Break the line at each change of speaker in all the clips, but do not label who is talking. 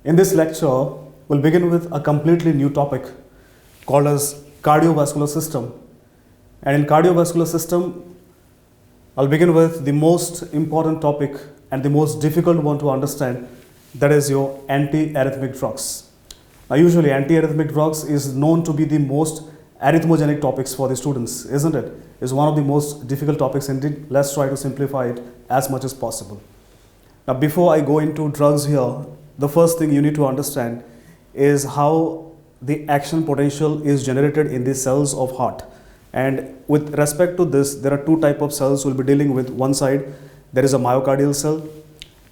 In this lecture, we'll begin with a completely new topic called as cardiovascular system. And in cardiovascular system, I'll begin with the most important topic and the most difficult one to understand, that is your anti-arrhythmic drugs. Now usually anti-arrhythmic drugs is known to be the most arrhythmogenic topics for the students, isn't it? It's one of the most difficult topics indeed. Let's try to simplify it as much as possible. Now before I go into drugs here, the first thing you need to understand is how the action potential is generated in the cells of heart. And with respect to this, there are two types of cells we'll be dealing with. One side, there is a myocardial cell.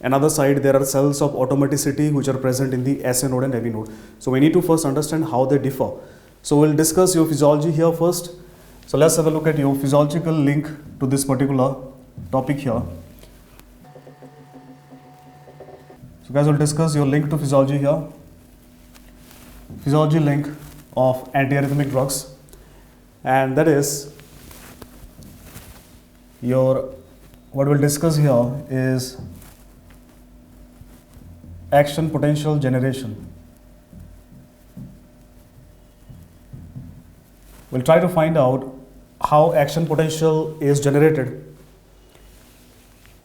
Another side, there are cells of automaticity which are present in the SA node and AV node. So we need to first understand how they differ. So we'll discuss your physiology here first. So let's have a look at your physiological link to this particular topic here. So guys, we'll discuss your link to physiology here. Physiology link of antiarrhythmic drugs. And that is what we'll discuss here is action potential generation. We'll try to find out how action potential is generated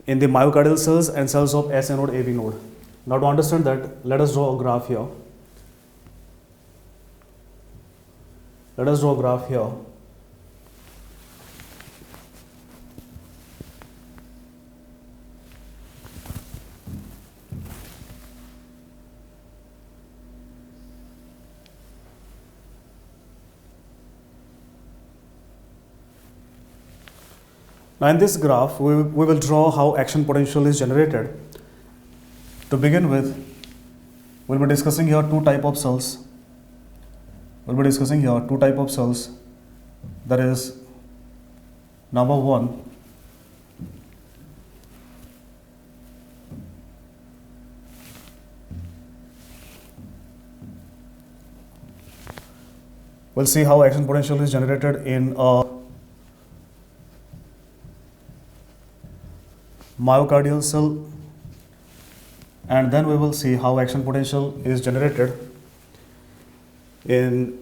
in the myocardial cells and cells of SA node, AV node. Now to understand that, let us draw a graph here. Let us draw a graph here. Now in this graph, we will draw how action potential is generated. To begin with, we'll be discussing here two types of cells. That is, number one, we'll see how action potential is generated in a myocardial cell, and then we will see how action potential is generated in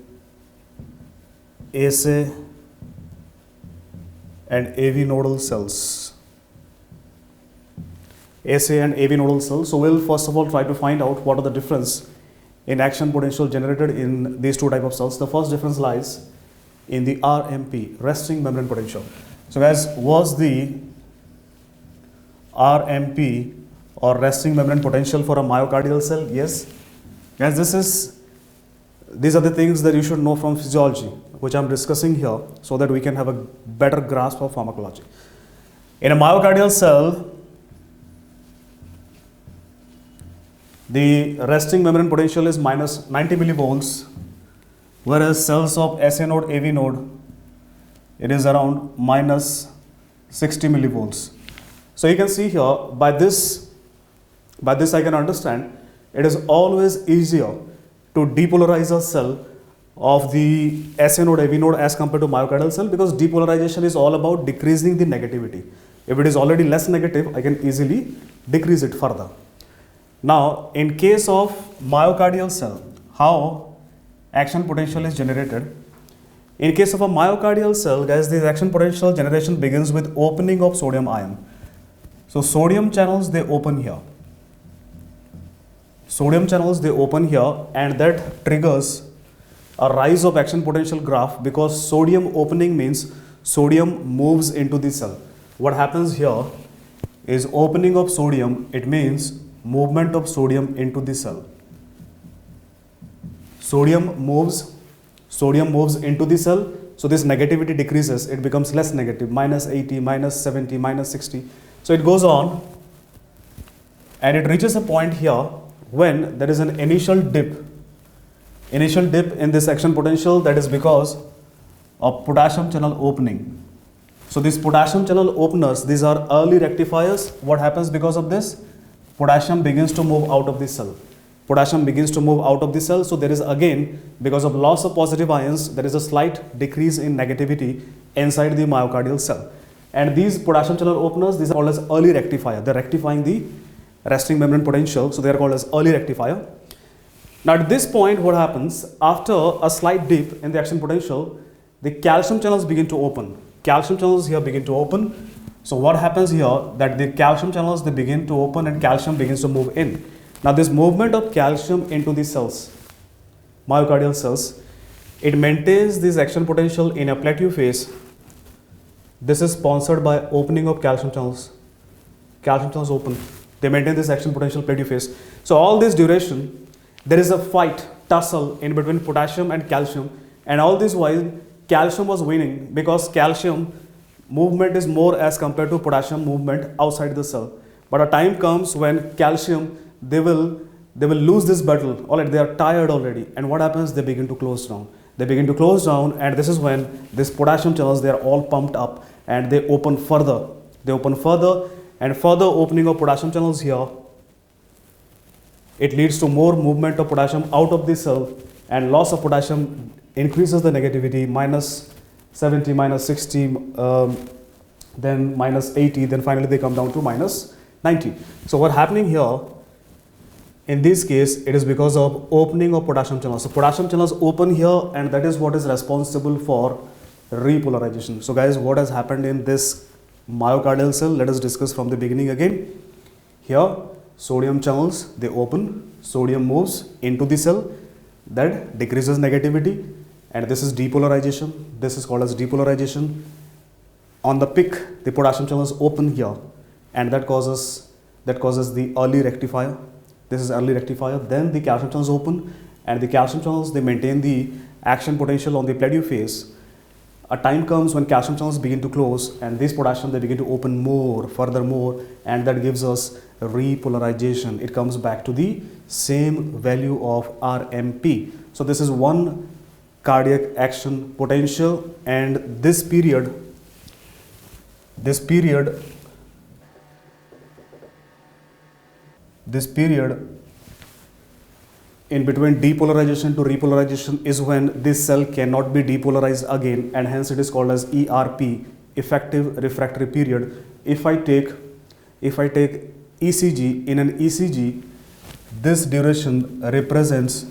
SA and AV nodal cells. SA and AV nodal cells. So we'll first of all try to find out what are the difference in action potential generated in these two types of cells. The first difference lies in the RMP, resting membrane potential. So guys, was the RMP or resting membrane potential for a myocardial cell? Yes. Guys, these are the things that you should know from physiology, which I'm discussing here, so that we can have a better grasp of pharmacology. In a myocardial cell, the resting membrane potential is minus 90 millivolts, whereas cells of SA node, AV node, it is around minus 60 millivolts. So you can see here, by this I can understand it is always easier to depolarize a cell of the SA node, AV node as compared to myocardial cell, because depolarization is all about decreasing the negativity. If it is already less negative, I can easily decrease it further. Now, in case of myocardial cell, how action potential is generated? In case of a myocardial cell, guys, this action potential generation begins with opening of sodium ion. So sodium channels, they open here. And that triggers a rise of action potential graph, because sodium opening means sodium moves into the cell. What happens here is opening of sodium, it means movement of sodium into the cell. Sodium moves into the cell, so this negativity decreases, it becomes less negative, minus 80, minus 70, minus 60. So it goes on and it reaches a point here when there is an initial dip in this action potential. That is because of potassium channel opening. So these potassium channel openers, these are early rectifiers. What happens because of this? Potassium begins to move out of the cell. So there is again, because of loss of positive ions, there is a slight decrease in negativity inside the myocardial cell. And these potassium channel openers, these are called as early rectifier. They are rectifying the resting membrane potential, so they are called as early rectifier. Now at this point, what happens? After a slight dip in the action potential, the calcium channels begin to open. Calcium channels here begin to open. So what happens here, that the calcium channels, they begin to open and calcium begins to move in. Now this movement of calcium into the cells, myocardial cells, it maintains this action potential in a plateau phase. This is sponsored by opening of calcium channels. Calcium channels open. They maintain this action potential plateau phase. So all this duration, there is a fight, tussle in between potassium and calcium, and all this while calcium was winning because calcium movement is more as compared to potassium movement outside the cell. But a time comes when calcium, they will lose this battle. All right, they are tired already, and what happens? They begin to close down. They begin to close down, and this is when this potassium channels, they are all pumped up and they open further. They open further, and further opening of potassium channels here, it leads to more movement of potassium out of the cell, and loss of potassium increases the negativity, minus 70, minus 60, then minus 80, then finally they come down to minus 90. So what's happening here, in this case, it is because of opening of potassium channels. So potassium channels open here, and that is what is responsible for repolarization. So guys, what has happened in this myocardial cell? Let us discuss from the beginning again. Here, sodium channels, they open, sodium moves into the cell, that decreases negativity, and this is depolarization. This is called as depolarization. On the peak, the potassium channels open here, and that causes the early rectifier. This is early rectifier. Then the calcium channels open, and the calcium channels, they maintain the action potential on the plateau phase. A time comes when calcium channels begin to close, and this potassium, they begin to open more, furthermore, and that gives us repolarization. It comes back to the same value of RMP. So this is one cardiac action potential, and this period in between depolarization to repolarization is when this cell cannot be depolarized again, and hence it is called as ERP, effective refractory period. If I take ECG, in an ECG, this duration represents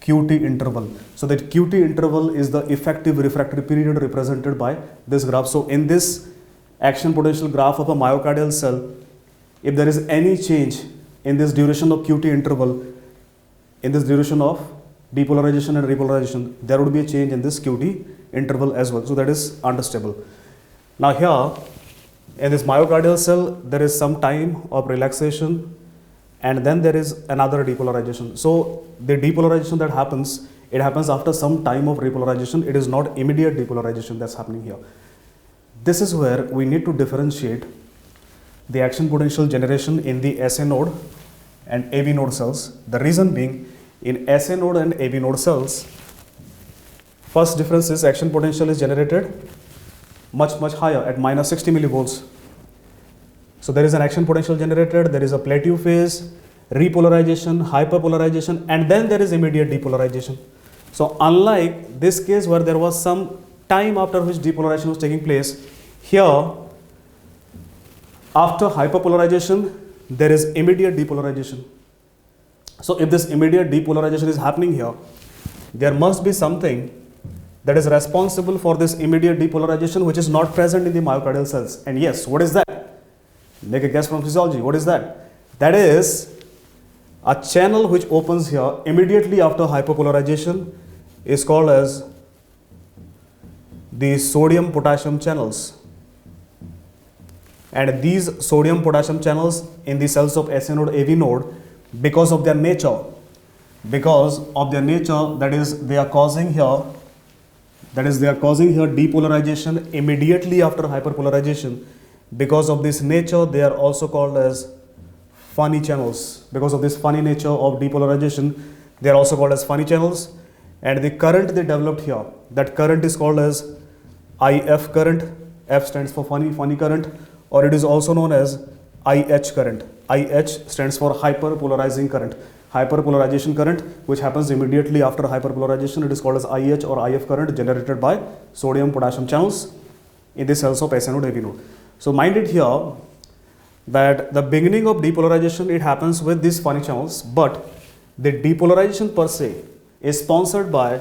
QT interval. So that QT interval is the effective refractory period represented by this graph. So in this action potential graph of a myocardial cell, if there is any change in this duration of QT interval, in this duration of depolarization and repolarization, there would be a change in this QT interval as well. So that is understable. Now here, in this myocardial cell, there is some time of relaxation, and then there is another depolarization. So the depolarization that happens, it happens after some time of repolarization. It is not immediate depolarization that's happening here. This is where we need to differentiate the action potential generation in the SA node and AV node cells. The reason being, in SA node and AV node cells, first difference is action potential is generated much higher at minus 60 millivolts. So there is an action potential generated, there is a plateau phase, repolarization, hyperpolarization, and then there is immediate depolarization. So unlike this case where there was some time after which depolarization was taking place, here after hyperpolarization there is immediate depolarization. So if this immediate depolarization is happening here, there must be something that is responsible for this immediate depolarization which is not present in the myocardial cells. And yes, what is that? Make a guess from physiology. What is that? That is a channel which opens here immediately after hyperpolarization is called as the sodium potassium channels. And these sodium potassium channels in the cells of SA node, AV node, because of their nature, that is they are causing here depolarization immediately after hyperpolarization. Because of this nature, they are also called as funny channels. Because of this funny nature of depolarization, they are also called as funny channels. And the current they developed here, that current is called as IF current. F stands for funny current, or it is also known as IH current. IH stands for hyperpolarizing current. Hyperpolarization current, which happens immediately after hyperpolarization, it is called as IH or IF current, generated by sodium potassium channels in the cells of SA node, AV node. So mind it here that the beginning of depolarization, it happens with these funny channels, but the depolarization per se is sponsored by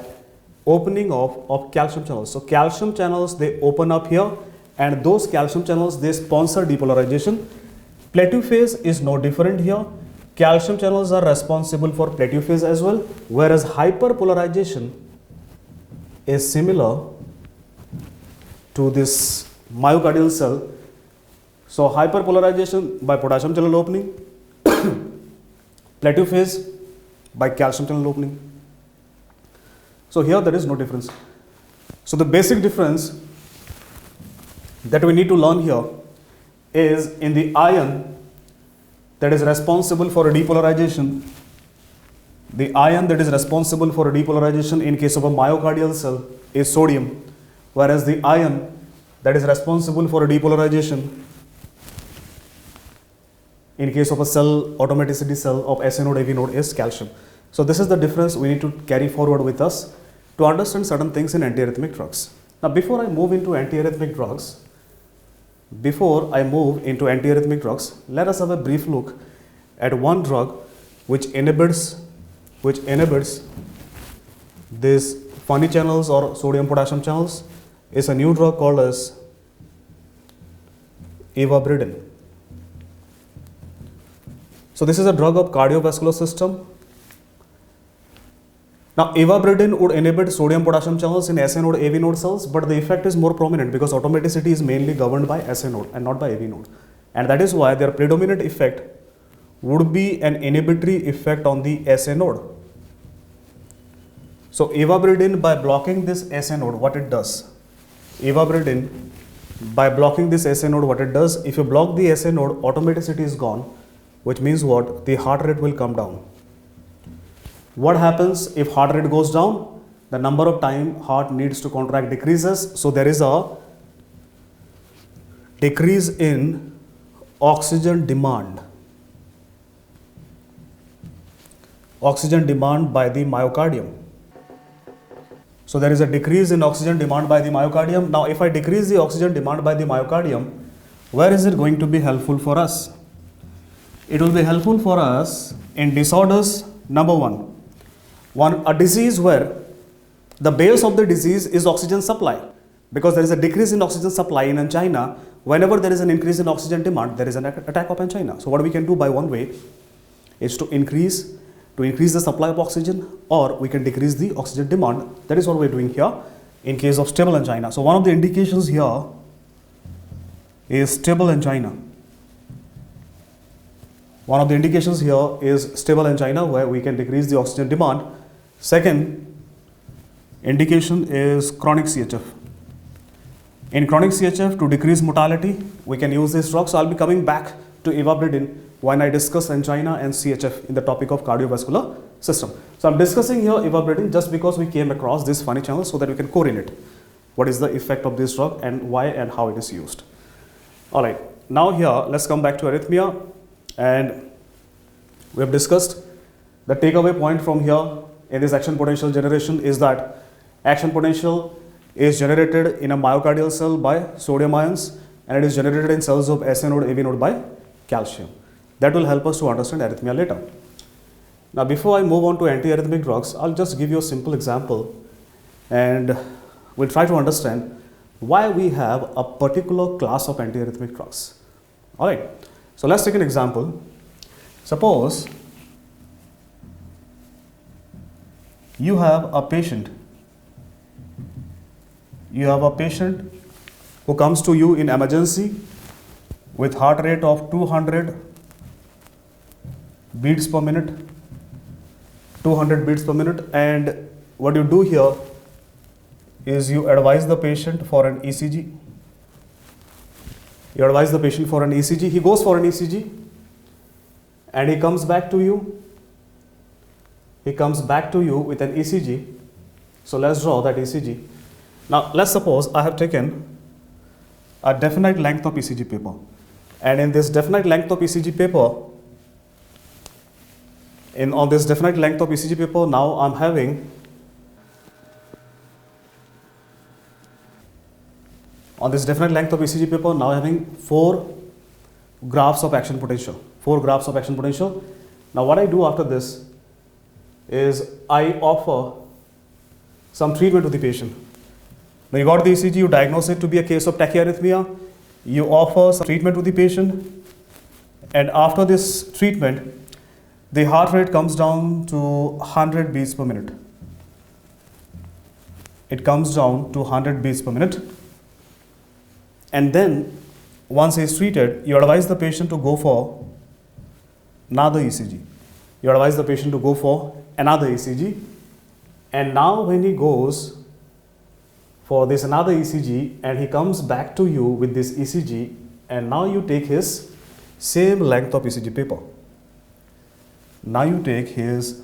opening of calcium channels. So calcium channels, they open up here, and those calcium channels, they sponsor depolarization. Plateau phase is no different here. Calcium channels are responsible for plateau phase as well, whereas hyperpolarization is similar to this myocardial cell. So hyperpolarization by potassium channel opening, plateau phase by calcium channel opening. So here there is no difference. So the basic difference that we need to learn here is in the ion that is responsible for a depolarization. The ion that is responsible for a depolarization in case of a myocardial cell is sodium, whereas the ion that is responsible for a depolarization in case of a cell, automaticity cell of SA node, AV node is calcium. So this is the difference we need to carry forward with us to understand certain things in antiarrhythmic drugs. Now before I move into antiarrhythmic drugs, let us have a brief look at one drug which inhibits these funny channels or sodium potassium channels. Is a new drug called as ivabradine. So this is a drug of cardiovascular system. Now ivabradine would inhibit sodium potassium channels in SA node, AV node cells, but the effect is more prominent because automaticity is mainly governed by SA node and not by AV node. And that is why their predominant effect would be an inhibitory effect on the SA node. So ivabradine, by blocking this SA node, what it does? Ivabradine, by blocking this SA node, what it does? If you block the SA node, automaticity is gone, which means what? The heart rate will come down. What happens if heart rate goes down? The number of time heart needs to contract decreases. So there is a decrease in oxygen demand. Oxygen demand by the myocardium. So there is a decrease in oxygen demand by the myocardium. Now if I decrease the oxygen demand by the myocardium, where is it going to be helpful for us? It will be helpful for us in disorders. Number one, a disease where the base of the disease is oxygen supply, because there is a decrease in oxygen supply in angina. Whenever there is an increase in oxygen demand, there is an attack of angina. So what we can do by one way is to increase the supply of oxygen, or we can decrease the oxygen demand. That is what we're doing here in case of stable angina. So one of the indications here is stable angina. One of the indications here is stable angina, where we can decrease the oxygen demand. Second indication is chronic CHF. In chronic CHF, to decrease mortality, we can use this drug. So I'll be coming back to ivabradine when I discuss angina and CHF in the topic of cardiovascular system. So I'm discussing here ivabradine just because we came across this funny channel, so that we can correlate what is the effect of this drug and why and how it is used. All right, now here let's come back to arrhythmia, and we have discussed the takeaway point from here in this action potential generation is that action potential is generated in a myocardial cell by sodium ions, and it is generated in cells of SA node, AV node by calcium. That will help us to understand arrhythmia later. Now before I move on to antiarrhythmic drugs, I'll just give you a simple example, and we'll try to understand why we have a particular class of antiarrhythmic drugs. All right, so let's take an example. Suppose you have a patient who comes to you in emergency with heart rate of 200 beats per minute, and what you do here is you advise the patient for an ECG. He goes for an ECG, and he comes back to you with an ECG. So let's draw that ECG. Now let's suppose I have taken a definite length of ECG paper, and in this definite length of ECG paper, now I'm having on this definite length of ECG paper, now having 4 graphs of action potential. Now what I do after this is I offer some treatment to the patient. Now you got the ECG, you diagnose it to be a case of tachyarrhythmia, you offer some treatment to the patient, and after this treatment, the heart rate comes down to 100 beats per minute. It comes down to 100 beats per minute. And then, once he is treated, you advise the patient to go for another ECG. You advise the patient to go for another ECG. And now when he goes for this another ECG and he comes back to you with this ECG, and now you take his same length of ECG paper. Now you take his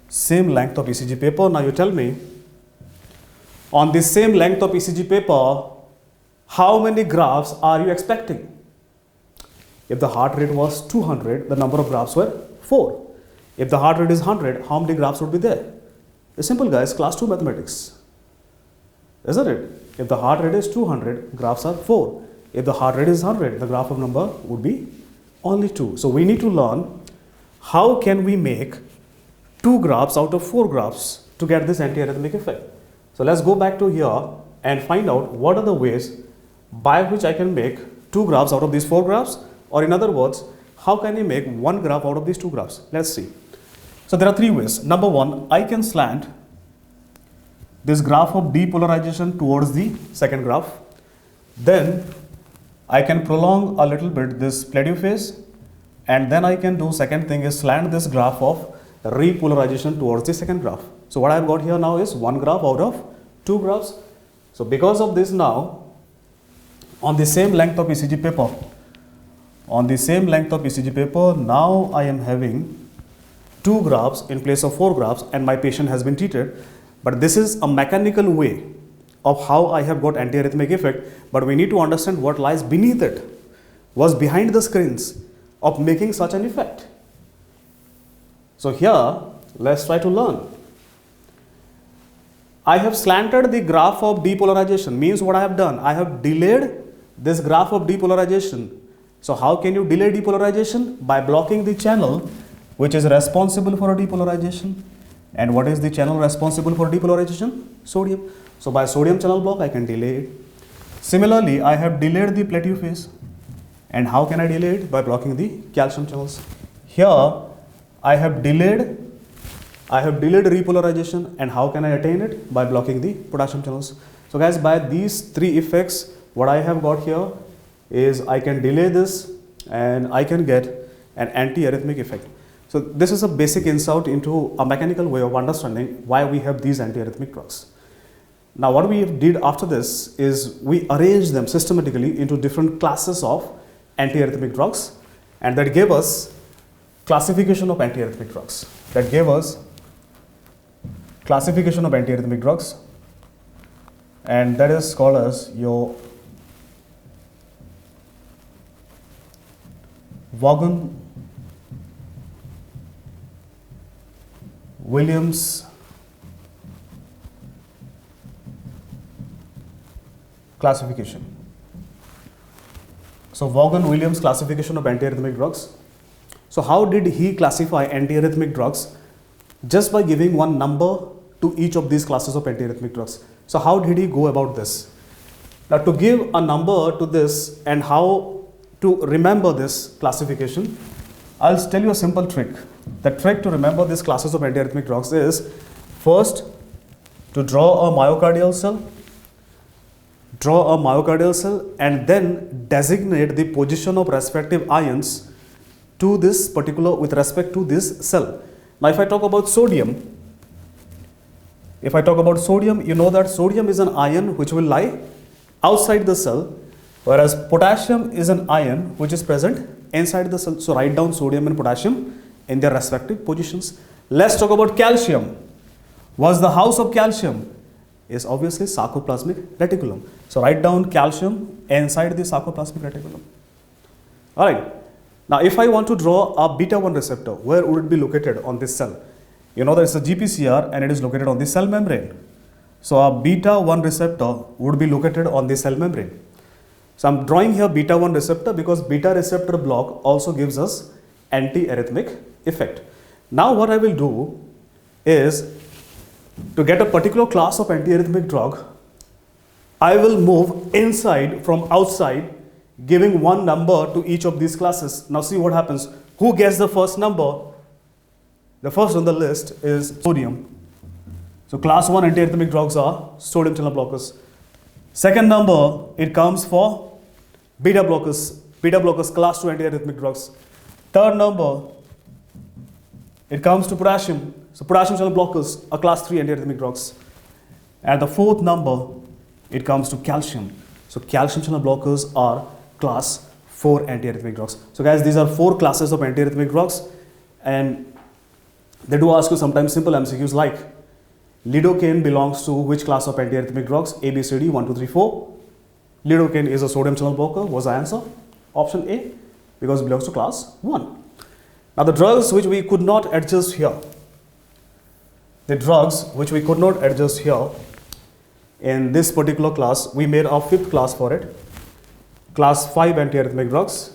same length of ECG paper. Now you tell me, on this same length of ECG paper, how many graphs are you expecting? If the heart rate was 200, the number of graphs were 4. If the heart rate is 100, how many graphs would be there? It's simple, guys, class 2 mathematics. Isn't it? If the heart rate is 200, graphs are 4. If the heart rate is 100, the graph of number would be only 2. So we need to learn how can we make 2 graphs out of 4 graphs to get this antiarrhythmic effect. So let's go back to here and find out what are the ways by which I can make 2 graphs out of these 4 graphs, or in other words, how can I make 1 graph out of these 2 graphs? Let's see. So there are 3 ways. Number 1, I can slant this graph of depolarization towards the second graph. Then I can prolong a little bit this plateau phase, and then I can do second thing is slant this graph of repolarization towards the second graph. So what I have got here now is 1 graph out of 2 graphs. So because of this, now on the same length of ECG paper, now I am having 2 graphs in place of 4 graphs, and my patient has been treated. But this is a mechanical way of how I have got antiarrhythmic effect, but we need to understand what lies beneath it, what's behind the screens of making such an effect. So here, let's try to learn. I have slanted the graph of depolarization, means what I have done, I have delayed this graph of depolarization. So how can you delay depolarization? By blocking the channel which is responsible for a depolarization. And what is the channel responsible for depolarization? Sodium. So by sodium channel block, I can delay it. Similarly, I have delayed the plateau phase. And how can I delay it? By blocking the calcium channels. Here, I have delayed repolarization, and how can I attain it? By blocking the potassium channels. So guys, by these 3 effects, what I have got here is I can delay this and I can get an antiarrhythmic effect. So this is a basic insight into a mechanical way of understanding why we have these antiarrhythmic drugs. Now what we did after this is we arranged them systematically into different classes of antiarrhythmic drugs, and that gave us classification of antiarrhythmic drugs. And that is called as your Vaughan-Williams classification. So Vaughan-Williams classification of antiarrhythmic drugs. So how did he classify antiarrhythmic drugs? Just by giving one number to each of these classes of antiarrhythmic drugs. So how did he go about this? Now to give a number to this and how to remember this classification, I'll tell you a simple trick. The trick to remember these classes of antiarrhythmic drugs is first to draw a myocardial cell and then designate the position of respective ions to this particular with respect to this cell. Now if I talk about sodium, you know that sodium is an ion which will lie outside the cell, whereas potassium is an ion which is present inside the cell. So write down sodium and potassium in their respective positions. Let's talk about calcium. What's the house of calcium? Is obviously sarcoplasmic reticulum. So write down calcium inside the sarcoplasmic reticulum. Alright. Now if I want to draw a beta 1 receptor, where would it be located on this cell? You know that it's a GPCR and it is located on the cell membrane. So a beta 1 receptor would be located on the cell membrane. So I'm drawing here beta 1 receptor because beta receptor block also gives us antiarrhythmic effect. Now what I will do is, to get a particular class of antiarrhythmic drug, I will move inside from outside, giving one number to each of these classes. Now see what happens. Who gets the first number? The first on the list is sodium. So class 1 antiarrhythmic drugs are sodium channel blockers. Second number, it comes for beta blockers. Beta blockers, class 2 antiarrhythmic drugs. Third number, it comes to potassium. So potassium channel blockers are class 3 antiarrhythmic drugs. And the fourth number, it comes to calcium. So calcium channel blockers are class 4 antiarrhythmic drugs. So guys, these are 4 classes of antiarrhythmic drugs, and they do ask you sometimes simple MCQs like, lidocaine belongs to which class of antiarrhythmic drugs? A, B, C, D, 1, 2, 3, 4. Lidocaine is a sodium channel blocker. Was the answer? Option A, because it belongs to class 1. Now the drugs which we could not adjust here, in this particular class, we made our 5th class for it, class 5 antiarrhythmic drugs.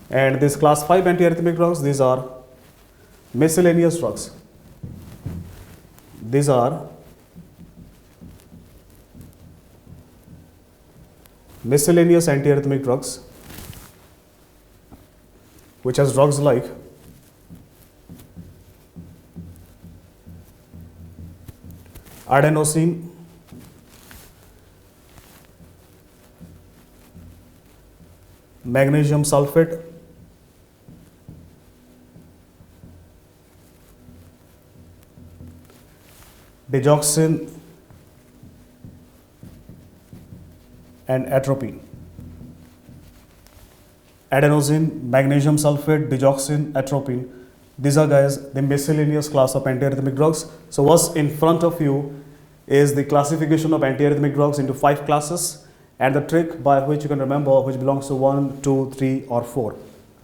And this class 5 antiarrhythmic drugs, these are miscellaneous drugs. These are miscellaneous antiarrhythmic drugs, which has drugs like adenosine, magnesium sulfate, digoxin, and atropine. Adenosine, magnesium sulfate, digoxin, atropine. These are, guys, the miscellaneous class of antiarrhythmic drugs. So what's in front of you is the classification of antiarrhythmic drugs into 5 classes, and the trick by which you can remember which belongs to 1, 2, 3, or 4.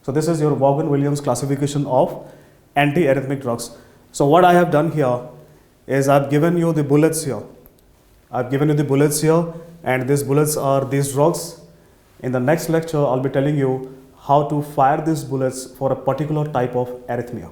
So this is your Vaughan-Williams classification of antiarrhythmic drugs. So what I have done here is I've given you the bullets here. And these bullets are these drugs. In the next lecture, I'll be telling you how to fire these bullets for a particular type of arrhythmia.